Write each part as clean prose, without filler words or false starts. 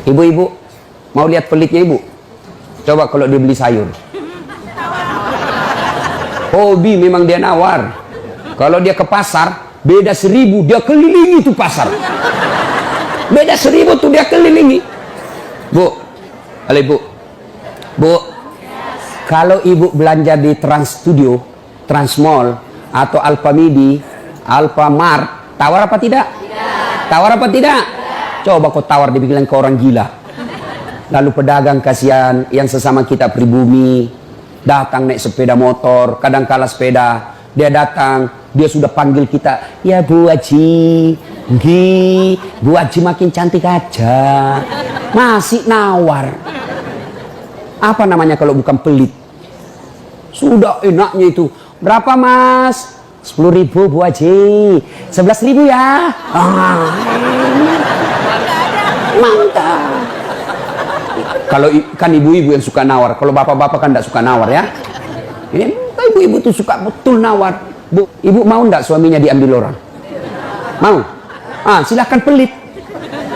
Ibu-ibu, mau lihat pelitnya ibu? Coba kalau dia beli sayur. Hobi memang dia nawar. Kalau dia ke pasar, beda 1000, dia kelilingi tuh pasar. Beda 1000 tuh dia kelilingi. Bu, halo ibu. Bu, kalau ibu belanja di Trans Studio, Trans Mall, atau Alfamidi, Alfamart, tawar apa tidak? Tidak. Tawar apa tidak? Coba kau tawar, dibilang ke orang gila. Lalu pedagang kasihan yang sesama kita pribumi, datang naik sepeda motor, kadang kala sepeda, dia datang, dia sudah panggil kita, ya Bu Haji, Bu Haji makin cantik aja, masih nawar. Apa namanya kalau bukan pelit? Sudah enaknya itu, berapa Mas? 10.000 Bu Haji, 11.000 ya. Mantap. Kalau kan ibu-ibu yang suka nawar, kalau bapak-bapak kan tidak suka nawar ya. Ini ibu-ibu tuh suka betul nawar. Bu, ibu mau ndak suaminya diambil orang? Mau? Silahkan pelit.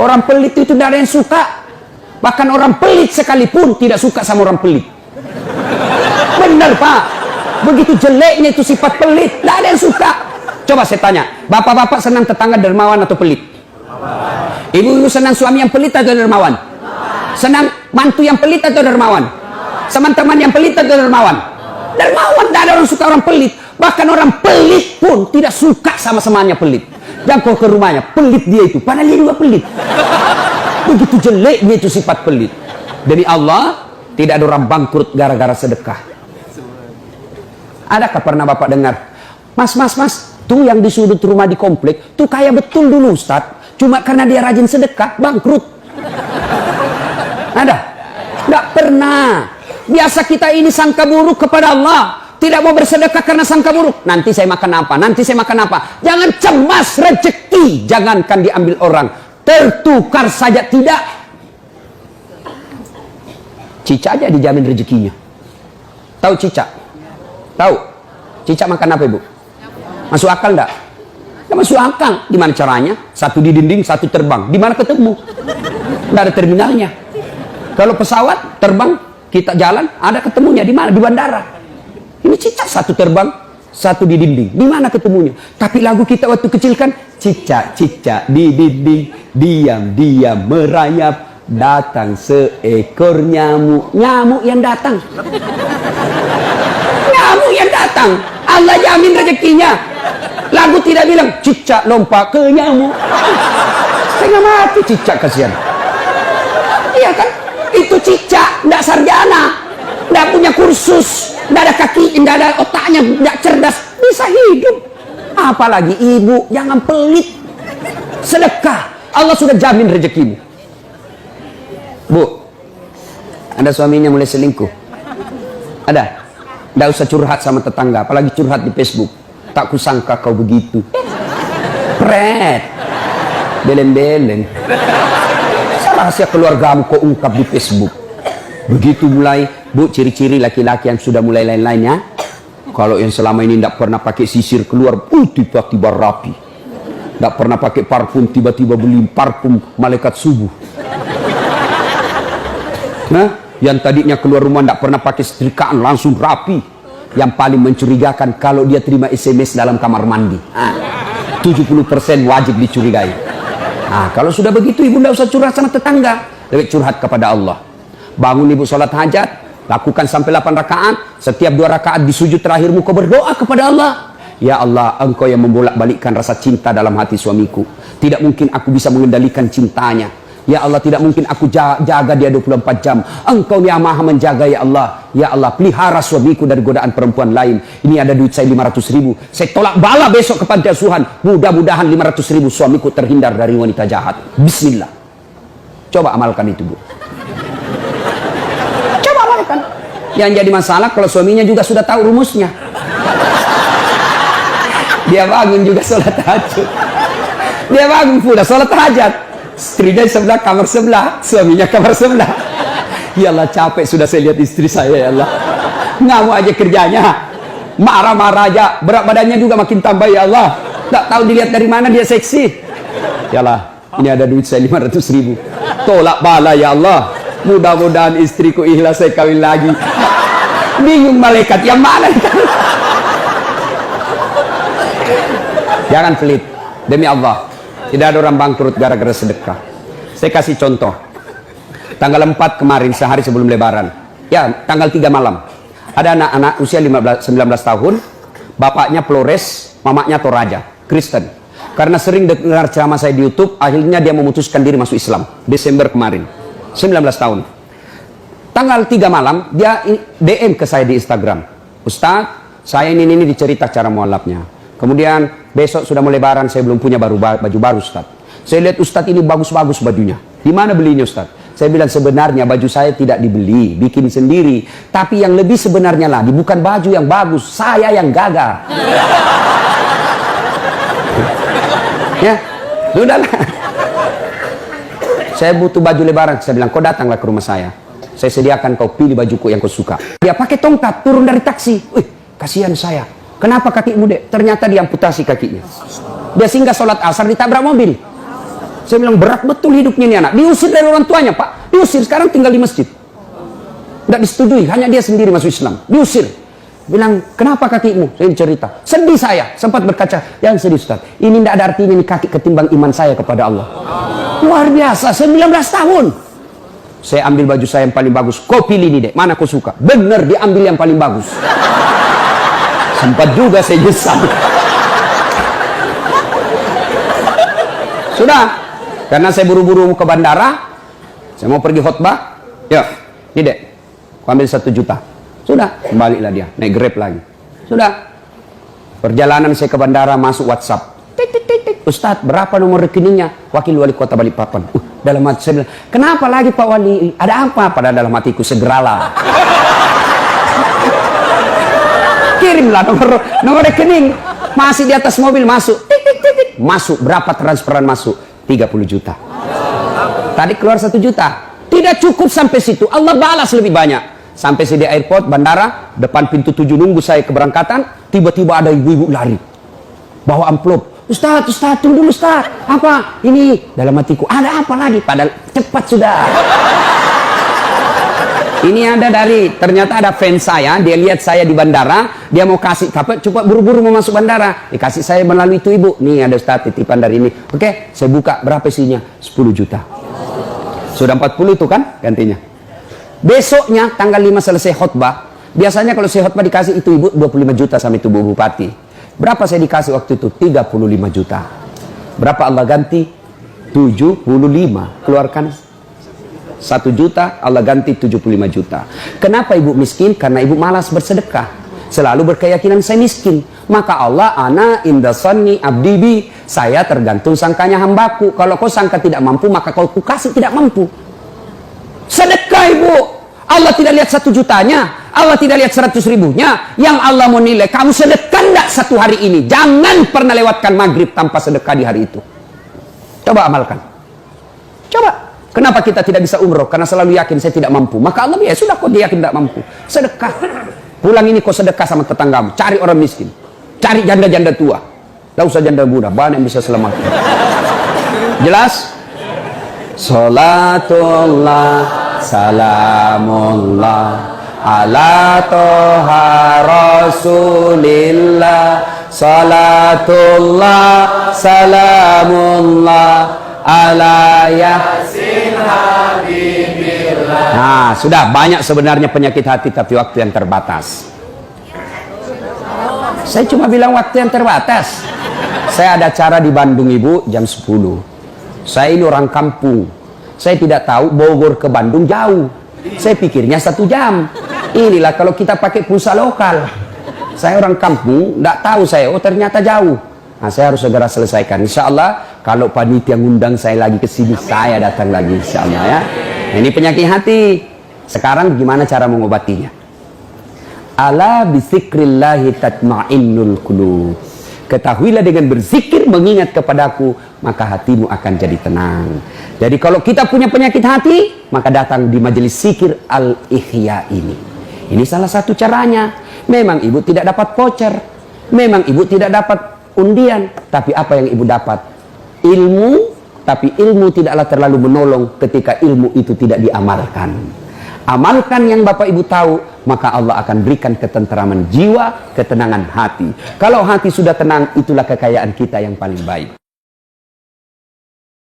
Orang pelit itu tidak ada yang suka. Bahkan orang pelit sekalipun tidak suka sama orang pelit. Benar Pak. Begitu jeleknya itu sifat pelit, tidak ada yang suka. Coba saya tanya, bapak-bapak senang tetangga dermawan atau pelit? Ibu-ibu senang suami yang pelit atau dermawan? Senang mantu yang pelit atau dermawan? Teman-teman yang pelit atau dermawan? Dermawan, tidak ada orang suka orang pelit. Bahkan orang pelit pun tidak suka sama semuanya pelit. Dan kau ke rumahnya, pelit dia itu, padahal dia juga pelit. Begitu jeleknya itu sifat pelit. Demi Allah, tidak ada orang bangkrut gara-gara sedekah. Adakah pernah bapak dengar, Mas, tuh yang di sudut rumah di komplek, tuh kaya betul dulu Ustadz, cuma karena dia rajin sedekah, bangkrut. Ada? Tidak pernah. Biasa kita ini sangka buruk kepada Allah, tidak mau bersedekah karena sangka buruk. Nanti saya makan apa? Nanti saya makan apa? Jangan cemas rezeki, jangankan diambil orang, tertukar saja tidak. Cica aja dijamin rezekinya. Tahu Cica? Tahu? Cica makan apa ibu? Masuk akal enggak? Ya masuk akal. Gimana caranya? Satu di dinding, satu terbang. Di mana ketemu? Enggak ada terminalnya. Kalau pesawat terbang, kita jalan, ada ketemunya di mana? Di bandara. Ini Cica satu terbang, satu di dinding. Di mana ketemunya? Tapi lagu kita waktu kecil kan, Cica di dinding, diam merayap, datang seekor nyamuk. Nyamuk yang datang. Nyamuk yang datang. Allah jamin rezekinya. Lagu tidak bilang Cica lompat ke nyamuk. Setengah mati Cica, kasihan. Iya kan? Itu Cica, tidak sarjana, tidak punya kursus, tidak ada kaki, tidak ada otaknya, tidak cerdas, bisa hidup. Apalagi ibu, jangan pelit. Sedekah, Allah sudah jamin rezekimu. Bu, ada suaminya mulai selingkuh? Ada? Tidak usah curhat sama tetangga, apalagi curhat di Facebook. Tak kusangka kau begitu. Pret, beleng-beleng. Rahasia keluargamu kau ungkap di Facebook. Begitu mulai, bu, ciri-ciri laki-laki yang sudah mulai lain-lainnya. Kalau yang selama ini tidak pernah pakai sisir keluar, tiba-tiba rapi. Tidak pernah pakai parfum, tiba-tiba beli parfum malaikat subuh. Nah, yang tadinya keluar rumah tidak pernah pakai setrikaan, langsung rapi. Yang paling mencurigakan kalau dia terima SMS dalam kamar mandi. 70% wajib dicurigai. Kalau sudah begitu ibu tidak usah curhat sama tetangga, lebih curhat kepada Allah. Bangun ibu sholat hajat, lakukan sampai 8 rakaat. Setiap 2 rakaat di sujud terakhirmu kau berdoa kepada Allah. Ya Allah, engkau yang membolak-balikkan rasa cinta dalam hati suamiku. Tidak mungkin aku bisa mengendalikan cintanya. Ya Allah, tidak mungkin aku jaga dia 24 jam. Engkau yang maha menjaga ya Allah. Ya Allah, pelihara suamiku dari godaan perempuan lain. Ini ada duit saya 500.000. Saya tolak bala besok kepada Tuhan. Mudah-mudahan 500.000 suamiku terhindar dari wanita jahat. Bismillah. Coba amalkan itu, Bu. Coba amalkan. Yang jadi masalah kalau suaminya juga sudah tahu rumusnya. Dia bangun juga sholat tahajud. Dia bangun pula sholat hajat. Istrinya sebelah, kamar sebelah, suaminya kamar sebelah. Ya Allah, capek sudah saya lihat istri saya, ya Allah. Ngamuk aja kerjanya, marah-marah aja, berat badannya juga makin tambah, ya Allah. Tak tahu dilihat dari mana dia seksi. Ya Allah, ini ada duit saya 500.000. Tolak bala ya Allah. Mudah-mudahan istriku ikhlas saya kawin lagi. Bingung malaikat yang mana? Jangan pelit. Demi Allah, tidak ada orang bangkrut gara-gara sedekah. Saya kasih contoh. Tanggal 4 kemarin, sehari sebelum lebaran. Ya, tanggal 3 malam. Ada anak-anak usia 19 tahun. Bapaknya Flores, mamanya Toraja, Kristen. Karena sering dengar ceramah saya di YouTube, akhirnya dia memutuskan diri masuk Islam. Desember kemarin, 19 tahun. Tanggal 3 malam, dia DM ke saya di Instagram. Ustadz, saya ini dicerita cara mualafnya. Kemudian besok sudah mau lebaran, saya belum punya baju baru Ustadz. Saya lihat Ustadz ini bagus-bagus bajunya. Di mana belinya Ustadz? Saya bilang sebenarnya baju saya tidak dibeli, bikin sendiri. Tapi yang lebih sebenarnya lagi, bukan baju yang bagus, saya yang gagal. Ya, sudahlah. Saya butuh baju lebaran. Saya bilang, kau datanglah ke rumah saya. Saya sediakan kau pilih bajuku yang kau suka. Dia pakai tongkat, turun dari taksi. Wih, kasihan saya. Kenapa kakimu, Dek? Ternyata diamputasi kakinya. Dia singgah sholat asar, ditabrak mobil. Saya bilang, berat betul hidupnya ini anak. Diusir dari orang tuanya, Pak. Diusir, sekarang tinggal di masjid. Tidak disetujui, hanya dia sendiri masuk Islam. Diusir. Bilang, kenapa kakimu? Saya cerita. Sedih saya, sempat berkaca. Yang sedih, Ustaz. Ini tidak ada artinya ini kaki ketimbang iman saya kepada Allah. Luar biasa, 19 tahun. Saya ambil baju saya yang paling bagus. Kau pilih ini, Dek. Mana kau suka? Bener, diambil yang paling bagus. Sempat juga saya nyesal. Sudah. Karena saya buru-buru ke bandara. Saya mau pergi khutbah. Ya, ini, Dek. Kau ambil 1 juta. Sudah, kembalilah dia, naik Grab lagi. Sudah. Perjalanan saya ke bandara, masuk WhatsApp. Tik, tik, tik, tik. Ustadz, berapa nomor rekeningnya? Wakil Wali Kota Balikpapan. Dalam hati saya bilang, kenapa lagi Pak Wali? Ada apa? Padahal dalam hatiku, segeralah. Kirimlah nomor rekening. Masih di atas mobil, masuk. Tik, tik, tik, tik. Masuk, berapa transferan masuk? 30 juta. Tadi keluar 1 juta. Tidak cukup sampai situ, Allah balas lebih banyak. Sampai di airport, bandara, depan pintu 7 nunggu saya keberangkatan, tiba-tiba ada ibu-ibu lari. Bawa amplop. Ustadz, tunggu dulu Ustadz. Apa? Ini. Dalam hatiku, ada apa lagi? Padahal cepat sudah. Ini ada ternyata ada fans saya, dia lihat saya di bandara, dia mau kasih, coba buru-buru mau masuk bandara. Dikasih saya melalui itu ibu. Nih ada Ustadz titipan dari ini. Oke, saya buka, berapa isinya? 10 juta. Sudah 40 itu kan gantinya. Besoknya tanggal 5 selesai khutbah. Biasanya kalau saya khutbah dikasih itu ibu 25 juta sama itu Bu Bupati. Berapa saya dikasih waktu itu? 35 juta. Berapa Allah ganti? 75. Keluarkan 1 juta, Allah ganti 75 juta. Kenapa ibu miskin? Karena ibu malas bersedekah. Selalu berkeyakinan saya miskin. Maka Allah, ana indasani abdibi. Saya tergantung sangkanya hambaku. Kalau kau sangka tidak mampu, maka kau kasih tidak mampu. Sedekah ibu. Allah tidak lihat 1 jutanya, Allah tidak lihat 100 ribunya. Yang Allah mau nilai, kamu sedekah enggak 1 hari ini. Jangan pernah lewatkan maghrib tanpa sedekah di hari itu. Coba amalkan. Coba. Kenapa kita tidak bisa umroh? Karena selalu yakin saya tidak mampu. Maka Allah, ya sudah kok dia yakin tidak mampu. Sedekah. Pulang ini kau sedekah sama tetanggamu. Cari orang miskin. Cari janda-janda tua. Tidak usah janda muda, banyak yang bisa selamat. Jelas? Salatullah salamullah ala toha rasulillah. Salatullah salamullah ala yasin habibillah. Nah, sudah banyak sebenarnya penyakit hati, tapi waktu yang terbatas. Saya cuma bilang waktu yang terbatas. Saya ada acara di Bandung ibu jam 10. Saya ini orang kampung. Saya tidak tahu Bogor ke Bandung jauh. Saya pikirnya 1 jam. Inilah kalau kita pakai pulsa lokal. Saya orang kampung, tidak tahu saya. Oh ternyata jauh. Nah saya harus segera selesaikan. Insya Allah kalau panitia ngundang saya lagi ke sini, saya datang lagi. Insya Allah ya. Nah, ini penyakit hati. Sekarang gimana cara mengobatinya? Ala bizikrillahi tatma'innul qulub. Ketahuilah dengan berzikir mengingat kepadaku, maka hatimu akan jadi tenang. Jadi kalau kita punya penyakit hati, maka datang di majelis zikir Al-Ihya ini. Ini salah satu caranya. Memang ibu tidak dapat voucher, memang ibu tidak dapat undian, tapi apa yang ibu dapat? Ilmu Tapi ilmu tidaklah terlalu menolong ketika ilmu itu tidak diamalkan. Amalkan yang Bapak Ibu tahu, maka Allah akan berikan ketenteraman jiwa, ketenangan hati. Kalau hati sudah tenang, itulah kekayaan kita yang paling baik.